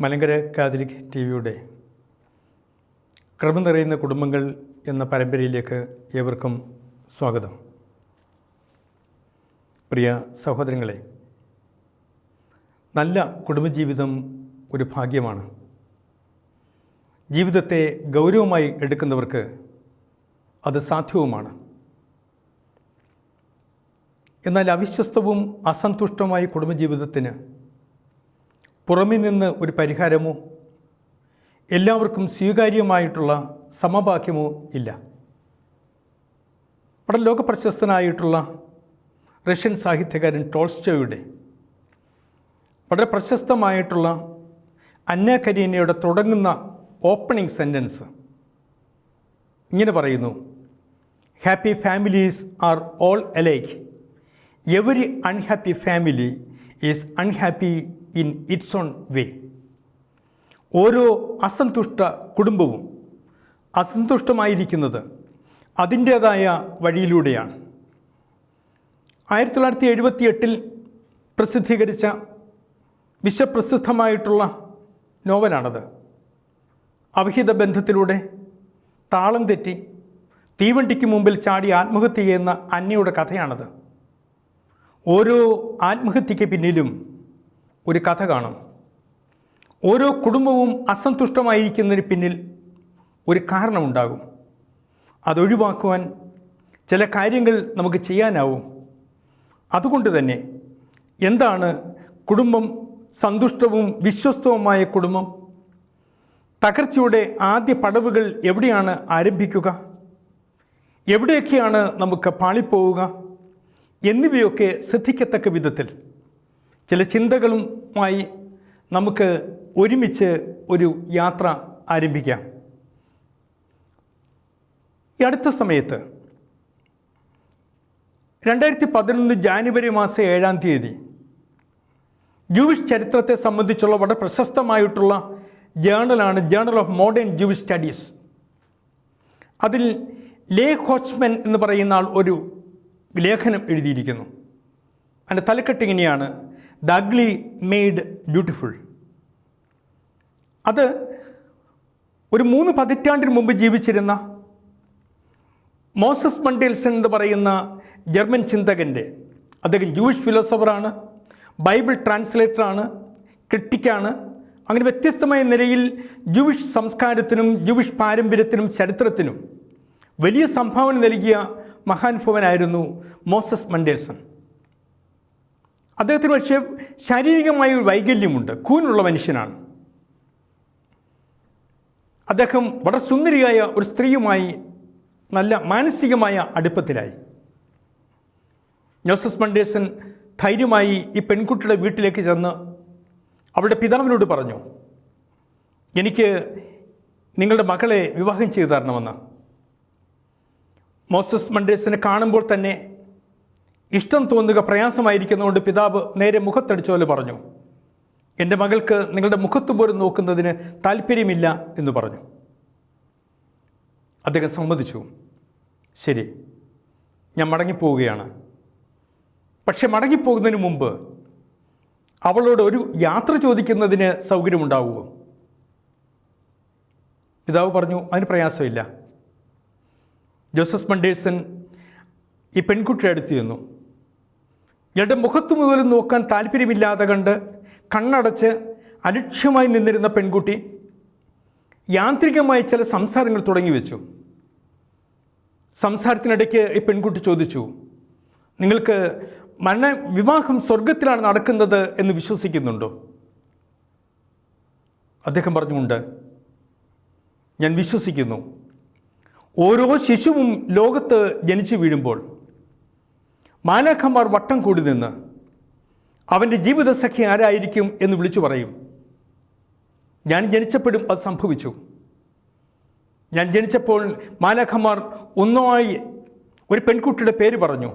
Malankara Catholic ടി.വിയുടെ കൃപ നിറയുന്ന കുടുംബങ്ങൾ എന്ന പരമ്പരയിലേക്ക് ഏവർക്കും സ്വാഗതം. പ്രിയ സഹോദരങ്ങളെ, നല്ല കുടുംബജീവിതം ഒരു ഭാഗ്യമാണ്. ജീവിതത്തെ ഗൗരവമായി എടുക്കുന്നവർക്ക് അത് സാധ്യവുമാണ്. എന്നാൽ അവിശ്വസ്തവും അസന്തുഷ്ടവുമായ കുടുംബജീവിതത്തിന് പുറമെ നിന്ന് ഒരു പരിഹാരമോ എല്ലാവർക്കും സ്വീകാര്യമായിട്ടുള്ള സമവാക്യമോ ഇല്ല. വളരെ ലോകപ്രശസ്തനായിട്ടുള്ള റഷ്യൻ സാഹിത്യകാരൻ ടോൾസ്റ്റോയുടെ വളരെ പ്രശസ്തമായിട്ടുള്ള അന്ന കരീനയുടെ തുടങ്ങുന്ന ഓപ്പണിംഗ് സെൻറ്റൻസ് ഇങ്ങനെ പറയുന്നു: happy families are all alike. Every unhappy family is unhappy in its own way. ഓരോ അസന്തുഷ്ട കുടുംബവും അസന്തുഷ്ടമായിരിക്കുന്നത് അതിൻ്റേതായ വഴിയിലൂടെയാണ്. 1978 പ്രസിദ്ധീകരിച്ച വിശ്വപ്രസിദ്ധമായിട്ടുള്ള നോവലാണത്. അവിഹിത ബന്ധത്തിലൂടെ താളം തെറ്റി തീവണ്ടിക്ക് മുമ്പിൽ ചാടി ആത്മഹത്യ ചെയ്യുന്ന അന്നയുടെ കഥയാണത്. ഓരോ ആത്മഹത്യയ്ക്ക് പിന്നിലും ഒരു കഥ കാണും. ഓരോ കുടുംബവും അസന്തുഷ്ടമായിരിക്കുന്നതിന് പിന്നിൽ ഒരു കാരണമുണ്ടാകും. അതൊഴിവാക്കുവാൻ ചില കാര്യങ്ങൾ നമുക്ക് ചെയ്യാനാവും. അതുകൊണ്ട് തന്നെ എന്താണ് കുടുംബം? സന്തുഷ്ടവും വിശ്വസ്തവുമായ കുടുംബം. തകർച്ചയുടെ ആദ്യ പടവുകൾ എവിടെയാണ് ആരംഭിക്കുക? എവിടെയൊക്കെയാണ് നമുക്ക് പാളിപ്പോവുക? എന്നിവയൊക്കെ ശ്രദ്ധിക്കത്തക്ക വിധത്തിൽ ചില ചിന്തകളുമായി നമുക്ക് ഒരുമിച്ച് ഒരു യാത്ര ആരംഭിക്കാം. ഈ അടുത്ത സമയത്ത് 2011 ജാനുവരി മാസം 7-ാം തീയതി ജൂവിഷ് ചരിത്രത്തെ സംബന്ധിച്ചുള്ള വളരെ പ്രശസ്തമായിട്ടുള്ള ജേണലാണ് journal of modern Jewish studies. അതിൽ ലേ ഹോച്ച്മൻ എന്ന് പറയുന്ന ആൾ ഒരു ലേഖനം എഴുതിയിരിക്കുന്നു. അതിൻ്റെ തലക്കെട്ട് ഇങ്ങനെയാണ്: ദ അഗ്ലി മെയ്ഡ് ബ്യൂട്ടിഫുൾ. അത് ഒരു 3 പതിറ്റാണ്ടിന് മുമ്പ് ജീവിച്ചിരുന്ന മോസസ് മണ്ടേൽസൺ എന്ന് പറയുന്ന ജർമ്മൻ ചിന്തകൻ്റെ, അദ്ദേഹം ജൂയിഷ് ഫിലോസഫറാണ്, ബൈബിൾ ട്രാൻസ്ലേറ്ററാണ്, ക്രിട്ടിക്കാണ്. അങ്ങനെ വ്യത്യസ്തമായ നിലയിൽ ജൂയിഷ് സംസ്കാരത്തിനും ജൂയിഷ് പാരമ്പര്യത്തിനും ചരിത്രത്തിനും വലിയ സംഭാവന നൽകിയ മഹാനുഭവനായിരുന്നു മോസസ് മണ്ടേൽസൺ. അദ്ദേഹത്തിന് പക്ഷേ ശാരീരികമായ ഒരു വൈകല്യമുണ്ട്. കൂനുള്ള മനുഷ്യനാണ്. അദ്ദേഹം വളരെ സുന്ദരിയായ ഒരു സ്ത്രീയുമായി നല്ല മാനസികമായ അടുപ്പത്തിലായി. മോസസ് മണ്ടേൽസൺ ധൈര്യമായി ഈ പെൺകുട്ടിയുടെ വീട്ടിലേക്ക് ചെന്ന് അവളുടെ പിതാവിനോട് പറഞ്ഞു, എനിക്ക് നിങ്ങളുടെ മകളെ വിവാഹം ചെയ്തു തരണമെന്ന്. മോസസ് മണ്ടേൽസനെ കാണുമ്പോൾ തന്നെ ഇഷ്ടം തോന്നുക പ്രയാസമായിരിക്കുന്നതുകൊണ്ട് പിതാവ് നേരെ മുഖത്തടിച്ച പോലെ പറഞ്ഞു, എൻ്റെ മകൾക്ക് നിങ്ങളുടെ മുഖത്ത് പോലും നോക്കുന്നതിന് താല്പര്യമില്ല എന്ന് പറഞ്ഞു. അദ്ദേഹം സമ്മതിച്ചു. ശരി, ഞാൻ മടങ്ങിപ്പോവുകയാണ്. പക്ഷെ മടങ്ങിപ്പോകുന്നതിന് മുമ്പ് അവളോട് ഒരു യാത്ര ചോദിക്കുന്നതിന് സൗകര്യമുണ്ടാവുമോ? പിതാവ് പറഞ്ഞു, അതിന് പ്രയാസമില്ല. ജോസഫ് മണ്ടേൽസൺ ഈ പെൺകുട്ടിയുടെ അടുത്ത് ചെന്നു. ഇയാളുടെ മുഖത്ത് മുതലും നോക്കാൻ താല്പര്യമില്ലാതെ കണ്ട് കണ്ണടച്ച് അലക്ഷ്യമായി നിന്നിരുന്ന പെൺകുട്ടി യാന്ത്രികമായി ചില സംസാരങ്ങൾ തുടങ്ങി വെച്ചു. സംസാരത്തിനിടയ്ക്ക് ഈ പെൺകുട്ടി ചോദിച്ചു, നിങ്ങൾക്ക് വിവാഹം സ്വർഗത്തിലാണ് നടക്കുന്നത് എന്ന് വിശ്വസിക്കുന്നുണ്ടോ? അദ്ദേഹം പറഞ്ഞുകൊണ്ട്, ഞാൻ വിശ്വസിക്കുന്നു. ഓരോ ശിശുവും ലോകത്ത് ജനിച്ചു വീഴുമ്പോൾ മാലാഖമാർ വട്ടം കൂടി നിന്ന് അവൻ്റെ ജീവിതസഖി ആരായിരിക്കും എന്ന് വിളിച്ചു പറയും. ഞാൻ ജനിച്ചപ്പോഴും അത് സംഭവിച്ചു. ഞാൻ ജനിച്ചപ്പോൾ മാലാഖമാർ ഒന്നായി ഒരു പെൺകുട്ടിയുടെ പേര് പറഞ്ഞു.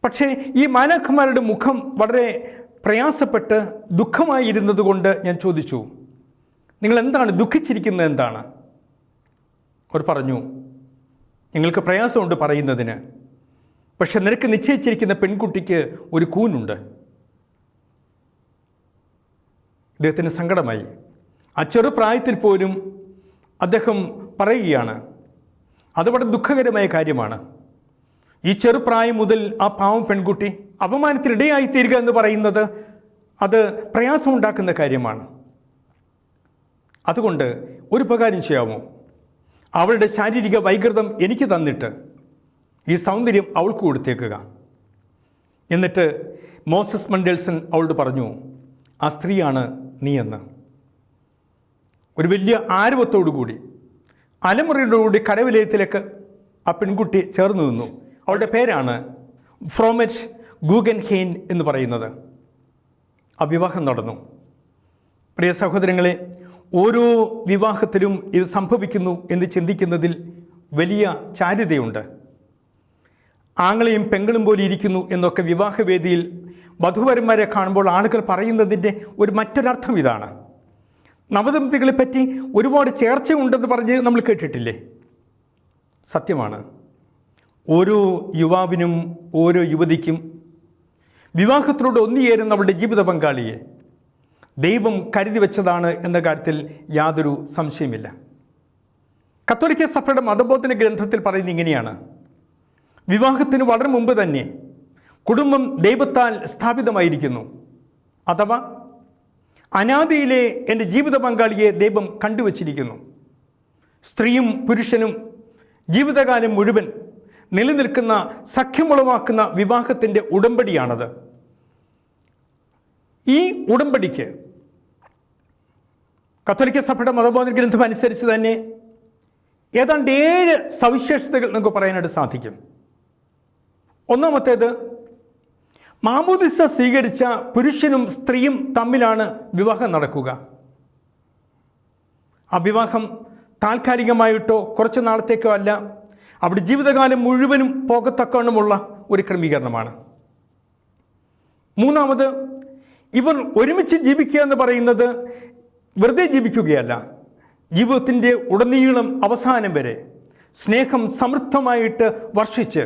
പക്ഷേ ഈ മാലാഖമാരുടെ മുഖം വളരെ പ്രയാസപ്പെട്ട് ദുഃഖമായിരുന്നത് കൊണ്ട് ഞാൻ ചോദിച്ചു, നിങ്ങൾ എന്താണ് ദുഃഖിച്ചിരിക്കുന്നത്? എന്താണ്? അവർ പറഞ്ഞു, നിങ്ങൾക്ക് പ്രയാസമുണ്ട് പറയുന്നതിന്, പക്ഷെ നിനക്ക് നിശ്ചയിച്ചിരിക്കുന്ന പെൺകുട്ടിക്ക് ഒരു കൂനുണ്ട്. ഇദ്ദേഹത്തിന് സങ്കടമായി. ആ ചെറുപ്രായത്തിൽ പോലും അദ്ദേഹം പറയുകയാണ്, അത് വളരെ ദുഃഖകരമായ കാര്യമാണ്. ഈ ചെറുപ്രായം മുതൽ ആ പാവം പെൺകുട്ടി അപമാനത്തിനിടയായി തീരുക എന്ന് പറയുന്നത് അത് പ്രയാസമുണ്ടാക്കുന്ന കാര്യമാണ്. അതുകൊണ്ട് ഒരു ഉപകാരം ചെയ്യാമോ? അവളുടെ ശാരീരിക വൈകൃതം എനിക്ക് തന്നിട്ട് ഈ സൗന്ദര്യം അവൾക്ക് കൊടുത്തേക്കുക. എന്നിട്ട് മോസസ് മണ്ടേൽസൺ അവളോട് പറഞ്ഞു, ആ സ്ത്രീയാണ് നീ എന്ന്. ഒരു വലിയ ആരവത്തോടുകൂടി അലമുറയോടുകൂടി കരവിലയത്തിലേക്ക് ആ പെൺകുട്ടി ചേർന്ന് നിന്നു. അവളുടെ പേരാണ് ഫ്രോമെറ്റ് ഗൂഗൻഹെയ്ൻ എന്ന് പറയുന്നത്. ആ വിവാഹം നടന്നു. പ്രിയ സഹോദരങ്ങളെ, ഓരോ വിവാഹത്തിലും ഇത് സംഭവിക്കുന്നു എന്ന് ചിന്തിക്കുന്നതിൽ വലിയ ചാരുതയുണ്ട്. ആങ്ങളെയും പെങ്ങളും പോലെ ഇരിക്കുന്നു എന്നൊക്കെ വിവാഹവേദിയിൽ വധുവരന്മാരെ കാണുമ്പോൾ ആളുകൾ പറയുന്നതിൻ്റെ മറ്റൊരർത്ഥം ഇതാണ്. നവദമ്പതികളെപ്പറ്റി ഒരുപാട് ചേർച്ചയുണ്ടെന്ന് പറഞ്ഞ് നമ്മൾ കേട്ടിട്ടില്ലേ? സത്യമാണ്. ഓരോ യുവാവിനും ഓരോ യുവതിക്കും വിവാഹത്തിലൂടെ ഒന്നുചേരുന്ന അവളുടെ ജീവിത പങ്കാളിയെ ദൈവം കരുതി വെച്ചതാണ് എന്ന കാര്യത്തിൽ യാതൊരു സംശയമില്ല. കത്തോലിക്ക സഭയുടെ മതബോധന ഗ്രന്ഥത്തിൽ പറയുന്നത് ഇങ്ങനെയാണ്: വിവാഹത്തിന് വളരെ മുമ്പ് തന്നെ കുടുംബം ദൈവത്താൽ സ്ഥാപിതമായിരിക്കുന്നു. അഥവാ അനാദിയിലെ എൻ്റെ ജീവിത പങ്കാളിയെ ദൈവം കണ്ടുവച്ചിരിക്കുന്നു. സ്ത്രീയും പുരുഷനും ജീവിതകാലം മുഴുവൻ നിലനിൽക്കുന്ന സഖ്യമുളവാക്കുന്ന വിവാഹത്തിൻ്റെ ഉടമ്പടിയാണത്. ഈ ഉടമ്പടിക്ക് കത്തോലിക്ക സഭയുടെ മതബോധന ഗ്രന്ഥം അനുസരിച്ച് തന്നെ ഏതാണ്ട് 7 സവിശേഷതകൾ നമുക്ക് പറയാനായിട്ട് സാധിക്കും. ഒന്നാമത്തേത്, മാമോദിസ സ്വീകരിച്ച പുരുഷനും സ്ത്രീയും തമ്മിലാണ് വിവാഹം നടക്കുക. ആ വിവാഹം താൽക്കാലികമായിട്ടോ കുറച്ച് നാളത്തേക്കോ അല്ല, അവിടെ ജീവിതകാലം മുഴുവനും പോകത്തക്കവണ്ണമുള്ള ഒരു ക്രമീകരണമാണ്. മൂന്നാമത്, ഇവർ ഒരുമിച്ച് ജീവിക്കുക എന്ന് പറയുന്നത് വെറുതെ ജീവിക്കുകയല്ല. ജീവിതത്തിൻ്റെ ഉടനീളം അവസാനം വരെ സ്നേഹം സമൃദ്ധമായിട്ട് വർഷിച്ച്,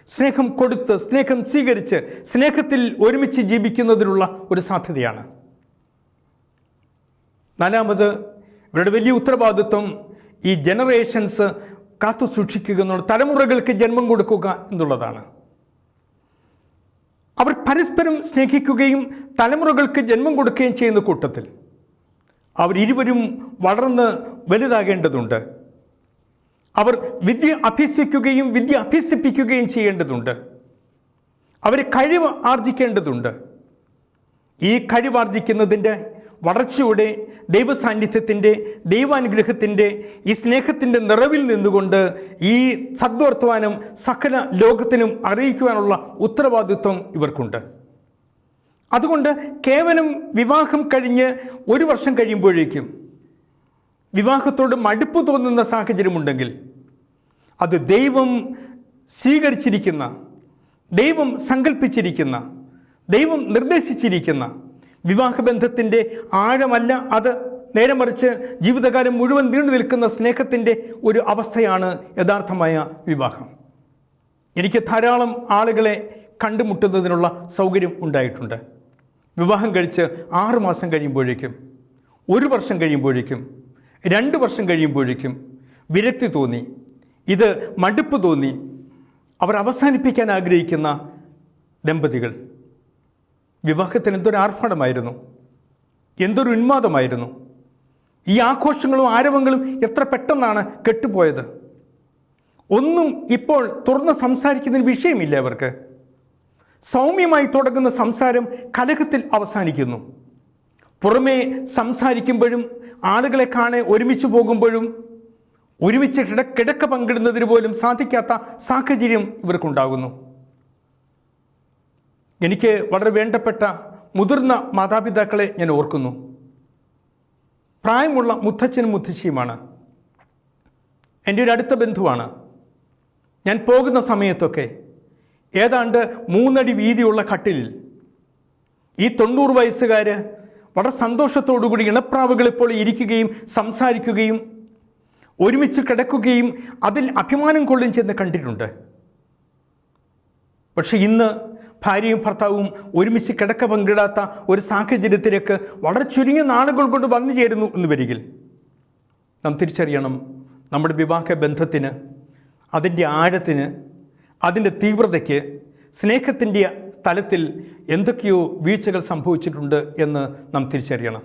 സ്നേഹം കൊടുത്ത്, സ്നേഹം സ്വീകരിച്ച്, സ്നേഹത്തിൽ ഒരുമിച്ച് ജീവിക്കുന്നതിനുള്ള ഒരു സാധ്യതയാണ്. നാലാമത്, ഇവരുടെ വലിയ ഉത്തരവാദിത്വം ഈ ജനറേഷൻസ് കാത്തു സൂക്ഷിക്കുക എന്നുള്ള, തലമുറകൾക്ക് ജന്മം കൊടുക്കുക എന്നുള്ളതാണ്. അവർ പരസ്പരം സ്നേഹിക്കുകയും തലമുറകൾക്ക് ജന്മം കൊടുക്കുകയും ചെയ്യുന്ന കൂട്ടത്തിൽ അവരിരുവരും വളർന്ന് വലുതാകേണ്ടതുണ്ട്. അവർ വിദ്യ അഭ്യസിക്കുകയും വിദ്യ അഭ്യസിപ്പിക്കുകയും ചെയ്യേണ്ടതുണ്ട്. അവർ കഴിവ് ആർജിക്കേണ്ടതുണ്ട്. ഈ കഴിവാർജിക്കുന്നതിൻ്റെ വളർച്ചയുടെ ദൈവസാന്നിധ്യത്തിൻ്റെ, ദൈവാനുഗ്രഹത്തിൻ്റെ, ഈ സ്നേഹത്തിൻ്റെ നിറവിൽ നിന്നുകൊണ്ട് ഈ സദ്വർത്തമാനം സകല ലോകത്തിനും അറിയിക്കുവാനുള്ള ഉത്തരവാദിത്വം ഇവർക്കുണ്ട്. അതുകൊണ്ട് കേവലം വിവാഹം കഴിഞ്ഞ് 1 വർഷം കഴിയുമ്പോഴേക്കും വിവാഹത്തോട് മടുപ്പ് തോന്നുന്ന സാഹചര്യമുണ്ടെങ്കിൽ അത് ദൈവം സ്വീകരിച്ചിരിക്കുന്ന, ദൈവം സങ്കല്പിച്ചിരിക്കുന്ന, ദൈവം നിർദ്ദേശിച്ചിരിക്കുന്ന വിവാഹബന്ധത്തിൻ്റെ ആഴമല്ല. അത് നേരെ മറിച്ച് ജീവിതകാലം മുഴുവൻ നീണ്ടു നിൽക്കുന്ന സ്നേഹത്തിൻ്റെ ഒരു അവസ്ഥയാണ് യഥാർത്ഥമായ വിവാഹം. എനിക്ക് ധാരാളം ആളുകളെ കണ്ടുമുട്ടുന്നതിനുള്ള സൗകര്യം ഉണ്ടായിട്ടുണ്ട്. വിവാഹം കഴിച്ച് 6 മാസം കഴിയുമ്പോഴേക്കും, 1 വർഷം കഴിയുമ്പോഴേക്കും, 2 വർഷം കഴിയുമ്പോഴേക്കും വിരക്തി തോന്നി, ഇത് മടുപ്പ് തോന്നി, അവർ അവസാനിപ്പിക്കാൻ ആഗ്രഹിക്കുന്ന ദമ്പതികൾ. വിവാഹത്തിന് എന്തൊരു ആർഭാടമായിരുന്നു, എന്തൊരു ഉന്മാദമായിരുന്നു. ഈ ആഘോഷങ്ങളും ആരവങ്ങളും എത്ര പെട്ടെന്നാണ് കെട്ടുപോയത്. ഒന്നും ഇപ്പോൾ തുറന്ന് സംസാരിക്കുന്നതിന് വിഷയമില്ല അവർക്ക്. സൗമ്യമായി തുടങ്ങുന്ന സംസാരം കലഹത്തിൽ അവസാനിക്കുന്നു. പുറമേ സംസാരിക്കുമ്പോഴും ആളുകളെ കാണെ ഒരുമിച്ച് പോകുമ്പോഴും ഒരുമിച്ച് കിടക്ക പങ്കിടുന്നതിന് പോലും സാധിക്കാത്ത സാഹചര്യം ഇവർക്കുണ്ടാകുന്നു. എനിക്ക് വളരെ വേണ്ടപ്പെട്ട മുതിർന്ന മാതാപിതാക്കളെ ഞാൻ ഓർക്കുന്നു. പ്രായമുള്ള മുത്തച്ഛനും മുത്തശ്ശിയുമാണ്. എൻ്റെ ഒരു അടുത്ത ബന്ധുവാണ്. ഞാൻ പോകുന്ന സമയത്തൊക്കെ ഏതാണ്ട് 3 അടി വീതിയുള്ള കട്ടിലിൽ ഈ 90 വയസ്സുകാർ വളരെ സന്തോഷത്തോടുകൂടി ഇണപ്രാവുകളിപ്പോൾ ഇരിക്കുകയും സംസാരിക്കുകയും ഒരുമിച്ച് കിടക്കുകയും അതിൽ അഭിമാനം കൊള്ളുകയും ചെയ്യുന്ന കണ്ടിട്ടുണ്ട്. പക്ഷെ ഇന്ന് ഭാര്യയും ഭർത്താവും ഒരുമിച്ച് കിടക്ക പങ്കിടാത്ത ഒരു സാഹചര്യത്തിലേക്ക് വളരെ ചുരുങ്ങിയ നാളുകൾ കൊണ്ട് വന്നു ചേരുന്നു എന്ന് വരികിൽ നാം തിരിച്ചറിയണം, നമ്മുടെ വിവാഹ ബന്ധത്തിന്, അതിൻ്റെ ആഴത്തിന്, അതിൻ്റെ തീവ്രതയ്ക്ക്, സ്നേഹത്തിൻ്റെ തലത്തിൽ എന്തൊക്കെയോ വീഴ്ചകൾ സംഭവിച്ചിട്ടുണ്ട് എന്ന് നാം തിരിച്ചറിയണം.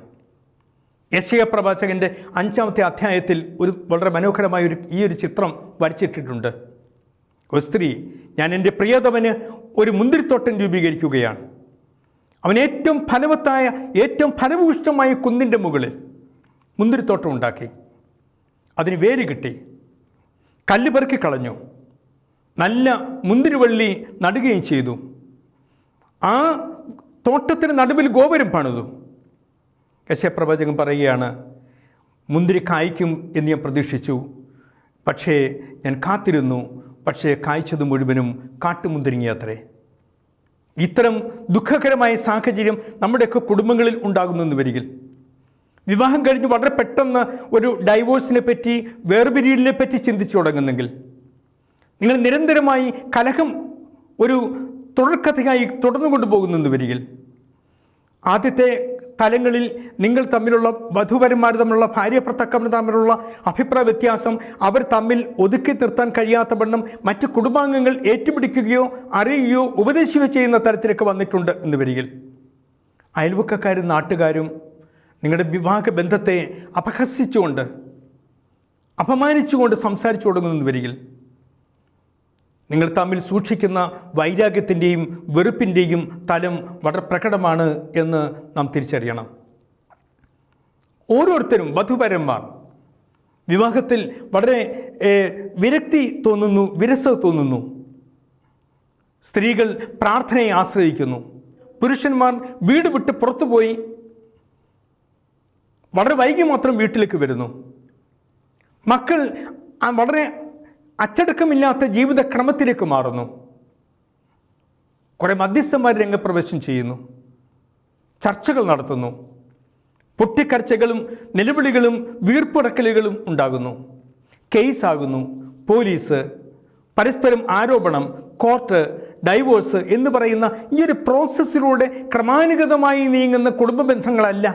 യെശയ്യാ പ്രവാചകൻ്റെ 5-ാമത്തെ അധ്യായത്തിൽ ഒരു വളരെ മനോഹരമായ ഈ ഒരു ചിത്രം വരച്ചിട്ടിട്ടുണ്ട്. ഒരു സ്ത്രീ, ഞാൻ എൻ്റെ പ്രിയതമന് ഒരു മുന്തിരിത്തോട്ടം രൂപീകരിക്കുകയാണ്. അവൻ ഏറ്റവും ഫലവത്തായ, ഏറ്റവും ഫലഭൂഷ്ടമായ കുന്നിൻ്റെ മുകളിൽ മുന്തിരിത്തോട്ടം ഉണ്ടാക്കി. അതിന് വേര് കിട്ടി, കല്ല് പെറുക്കി കളഞ്ഞു, നല്ല മുന്തിരിവള്ളി നടുകയും ചെയ്തു. ആ തോട്ടത്തിന് നടുവിൽ ഗോപുരം പണിതു. യെശയ്യാ പ്രവാചകൻ പറയുകയാണ്, മുന്തിരി കായ്ക്കും എന്ന് ഞാൻ പ്രതീക്ഷിച്ചു, പക്ഷേ ഞാൻ കാത്തിരുന്നു, പക്ഷേ കായ്ച്ചത് മുഴുവനും കാട്ടുമുന്തിരിങ്ങയത്രേ. ഇത്തരം ദുഃഖകരമായ സാഹചര്യം നമ്മുടെയൊക്കെ കുടുംബങ്ങളിൽ ഉണ്ടാകുന്നെന്ന് വരികിൽ, വിവാഹം കഴിഞ്ഞ് വളരെ പെട്ടെന്ന് ഒരു ഡൈവോഴ്സിനെ പറ്റി, വേർപിരിയലിനെ പറ്റി ചിന്തിച്ചു തുടങ്ങുന്നെങ്കിൽ, നിങ്ങൾ നിരന്തരമായി കലഹം ഒരു തുടർക്കഥയായി തുടർന്നു കൊണ്ടുപോകുന്നെന്ന് വരികിൽ, ആദ്യത്തെ തലങ്ങളിൽ നിങ്ങൾ തമ്മിലുള്ള വധുവരന്മാർ തമ്മിലുള്ള, ഭാര്യ ഭർത്താക്കന്മാർ തമ്മിലുള്ള അഭിപ്രായ വ്യത്യാസം അവർ തമ്മിൽ ഒതുക്കി നിർത്താൻ കഴിയാത്ത വണ്ണം മറ്റ് കുടുംബാംഗങ്ങൾ ഏറ്റുപിടിക്കുകയോ അറിയുകയോ ഉപദേശിക്കുകയോ ചെയ്യുന്ന തരത്തിലേക്ക് വന്നിട്ടുണ്ട് എന്ന് വരികിൽ, അയൽവക്കക്കാരും നാട്ടുകാരും നിങ്ങളുടെ വിവാഹ ബന്ധത്തെ അപഹസിച്ചുകൊണ്ട്, അപമാനിച്ചുകൊണ്ട് സംസാരിച്ചു തുടങ്ങുന്നെന്ന് വരികിൽ, നിങ്ങൾ തമ്മിൽ സൂക്ഷിക്കുന്ന വൈരാഗ്യത്തിൻ്റെയും വെറുപ്പിൻ്റെയും തലം വളരെ പ്രകടമാണ് എന്ന് നാം തിരിച്ചറിയണം. ഓരോരുത്തരും, വധുവരന്മാർ വിവാഹത്തിൽ വളരെ വിരക്തി തോന്നുന്നു, വിരസത തോന്നുന്നു. സ്ത്രീകൾ പ്രാർത്ഥനയെ ആശ്രയിക്കുന്നു. പുരുഷന്മാർ വീട് വിട്ട് പുറത്തുപോയി വളരെ വൈകി മാത്രം വീട്ടിലേക്ക് വരുന്നു. മക്കൾ വളരെ അച്ചടക്കമില്ലാത്ത ജീവിതക്രമത്തിലേക്ക് മാറുന്നു. കുറേ മധ്യസ്ഥന്മാർ രംഗപ്രവേശം ചെയ്യുന്നു, ചർച്ചകൾ നടത്തുന്നു, പൊട്ടിക്കരച്ചകളും നിലവിളികളും വീർപ്പുടക്കലുകളും ഉണ്ടാകുന്നു, കേസാകുന്നു, പോലീസ്, പരസ്പരം ആരോപണം, കോർട്ട്, ഡൈവോഴ്സ് എന്ന് പറയുന്ന ഈ ഒരു പ്രോസസ്സിലൂടെ ക്രമാനുഗതമായി നീങ്ങുന്ന കുടുംബ ബന്ധങ്ങളല്ല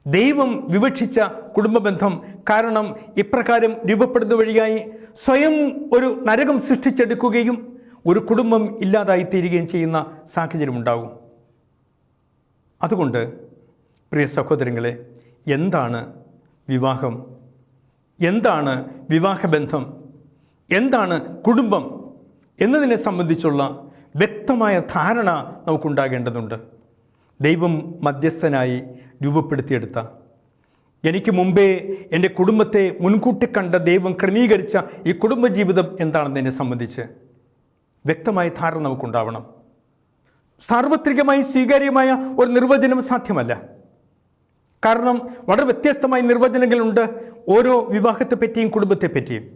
ദൈവം വിവക്ഷിച്ച കുടുംബബന്ധം. കാരണം ഇപ്രകാരം രൂപപ്പെടുന്ന വഴിയായി സ്വയം ഒരു നരകം സൃഷ്ടിച്ചെടുക്കുകയും ഒരു കുടുംബം ഇല്ലാതായിത്തീരുകയും ചെയ്യുന്ന സാഹചര്യമുണ്ടാകും. അതുകൊണ്ട് പ്രിയ സഹോദരങ്ങളെ, എന്താണ് വിവാഹം? എന്താണ് വിവാഹബന്ധം? എന്താണ് കുടുംബം എന്നതിനെ സംബന്ധിച്ചുള്ള വ്യക്തമായ ധാരണ നമുക്കുണ്ടാകേണ്ടതുണ്ട്. ദൈവം മധ്യസ്ഥനായി രൂപപ്പെടുത്തിയെടുത്ത, എനിക്ക് മുമ്പേ എൻ്റെ കുടുംബത്തെ മുൻകൂട്ടി കണ്ട ദൈവം ക്രമീകരിച്ച ഈ കുടുംബജീവിതം എന്താണെന്നതിനെ സംബന്ധിച്ച് വ്യക്തമായ ധാരണ നമുക്കുണ്ടാവണം. സാർവത്രികമായി സ്വീകാര്യമായ ഒരു നിർവചനം സാധ്യമല്ല. കാരണം വളരെ വ്യത്യസ്തമായ നിർവചനങ്ങളുണ്ട് ഓരോ വിവാഹത്തെപ്പറ്റിയും കുടുംബത്തെപ്പറ്റിയും.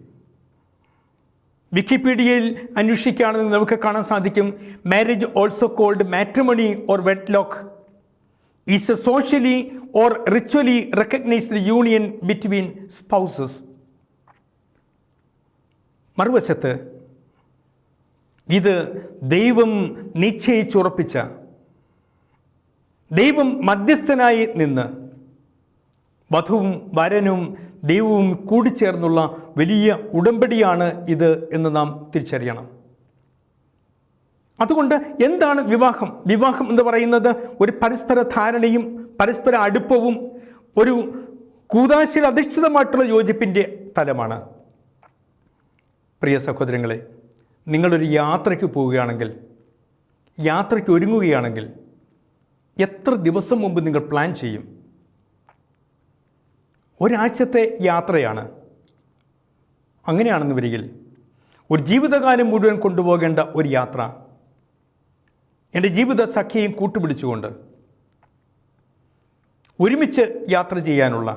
വിക്കിപീഡിയയിൽ അന്വേഷിക്കുകയാണെന്ന് നമുക്ക് കാണാൻ സാധിക്കും, marriage also called matrimony or wedlock is a socially or ritually recognised union between spouses. മറുവശത്ത് ഇത് ദൈവം നിശ്ചയിച്ചുറപ്പിച്ച, ദൈവം മധ്യസ്ഥനായി നിന്ന് വധുവും വരനും ദൈവവും കൂടിച്ചേർന്നുള്ള വലിയ ഉടമ്പടിയാണ് ഇത് എന്ന് നാം തിരിച്ചറിയണം. അതുകൊണ്ട് എന്താണ് വിവാഹം? വിവാഹം എന്ന് പറയുന്നത് ഒരു പരസ്പര ധാരണയും പരസ്പര അടുപ്പവും ഒരു കൂദാശയിൽ അധിഷ്ഠിതമായിട്ടുള്ള യോജിപ്പിൻ്റെ തലമാണ്. പ്രിയ സഹോദരങ്ങളെ, നിങ്ങളൊരു യാത്രയ്ക്ക് പോവുകയാണെങ്കിൽ, യാത്രയ്ക്ക് ഒരുങ്ങുകയാണെങ്കിൽ എത്ര ദിവസം മുമ്പ് നിങ്ങൾ പ്ലാൻ ചെയ്യും? ഒരാഴ്ചത്തെ യാത്രയാണ്. അങ്ങനെയാണെന്ന് വരികിൽ ഒരു ജീവിതകാലം മുഴുവൻ കൊണ്ടുപോകേണ്ട ഒരു യാത്ര എൻ്റെ ജീവിത സഖിയെയും കൂട്ടുപിടിച്ചുകൊണ്ട് ഒരുമിച്ച് യാത്ര ചെയ്യാനുള്ള,